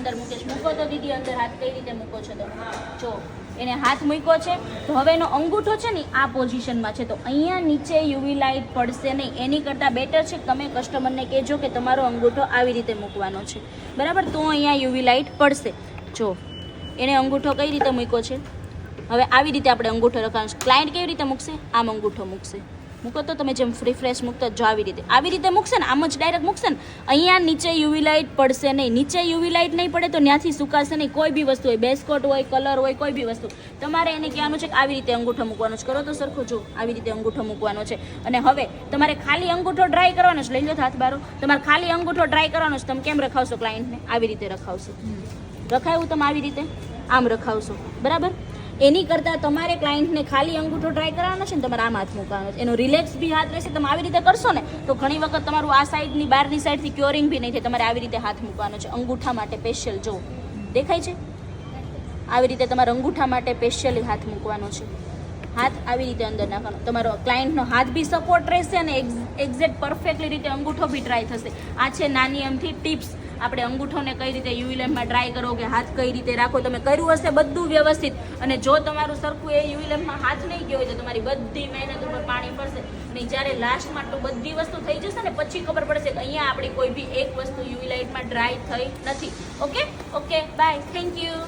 અંદર મૂકે છે. મૂકો તો દીદી અંદર હાથ કઈ રીતે મૂકો છો તમે? જો એને હાથ મૂક્યો છે તો હવે એનો અંગૂઠો છે ને આ પોઝિશનમાં છે, તો અહીંયા નીચે યુવી લાઇટ પડશે નહીં. એની કરતાં બેટર છે તમે કસ્ટમરને કહેજો કે તમારો અંગૂઠો આવી રીતે મૂકવાનો છે, બરાબર, તો અહીંયા યુવી લાઇટ પડશે. જો એને અંગૂઠો કઈ રીતે મૂક્યો છે, હવે આવી રીતે આપણે અંગૂઠો રખવાનો છે. ક્લાયન્ટ કેવી રીતે મૂકશે? આમ અંગૂઠો મૂકશે. મૂકો તો તમે જેમ ફ્રી ફ્રેશ મૂકતા જો આવી રીતે મૂકશે ને, આમ જ ડાયરેક્ટ મૂકશે ને, અહીંયા નીચે યુવી લાઇટ પડશે નહીં. નીચે યુવી લાઇટ નહીં પડે તો ત્યાંથી સુકાશે નહીં. કોઈ બી વસ્તુ હોય, બેસ્કોટ હોય, કલર હોય, કોઈ બી વસ્તુ, તમારે એને કહેવાનું છે કે આવી રીતે અંગૂઠો મૂકવાનો છે. કરો તો સરખો, જો આવી રીતે અંગૂઠો મૂકવાનો છે. અને હવે તમારે ખાલી અંગૂઠો ડ્રાય કરવાનો છે. લઈ લો હાથ બારો. તમારે ખાલી અંગૂઠો ડ્રાય કરવાનો છે. તમે કેમ રખાવશો ક્લાયન્ટને? આવી રીતે રખાવશો. રખાયું તમે આવી રીતે આમ રખાવશો, બરાબર. એની કરતાં તમારે ક્લાયન્ટને ખાલી અંગૂઠો ટ્રાય કરવાનો છે ને, તમારે આમ હાથ મૂકવાનો છે. એનો રિલેક્સ બી હાથ રહેશે. તમે આવી રીતે કરશો ને તો ઘણી વખત તમારું આ સાઈડની બહારની સાઈડથી ક્યોરિંગ બી નહીં થાય. તમારે આવી રીતે હાથ મૂકવાનો છે અંગૂઠા માટે સ્પેશિયલ. જો દેખાય છે? આવી રીતે તમારે અંગૂઠા માટે સ્પેશિયલી હાથ મૂકવાનો છે. હાથ આવી રીતે અંદર નાખવાનો. તમારો ક્લાયન્ટનો હાથ બી સપોર્ટ રહેશે અને એક્ઝેક્ટ પરફેક્ટલી રીતે અંગૂઠો બી ટ્રાય થશે. આ છે નાની એમથી ટિપ્સ. આપણે અંગૂઠોને કઈ રીતે યુવી લેમ્પમાં ટ્રાય કરો કે હાથ કઈ રીતે રાખો. તમે કર્યું હશે બધું વ્યવસ્થિત, અને જો તમારું સરખું એ યુવી લેમ્પમાં હાથ નહીં ગયો હોય તો તમારી બધી મહેનત ઉપર પાણી પડશે. અને જ્યારે લાસ્ટમાં તો બધી વસ્તુ થઈ જશે ને પછી ખબર પડશે કે અહીંયા આપણી કોઈ બી એક વસ્તુ યુવી લાઇટમાં ડ્રાય થઈ નથી. Okay bye, thank you.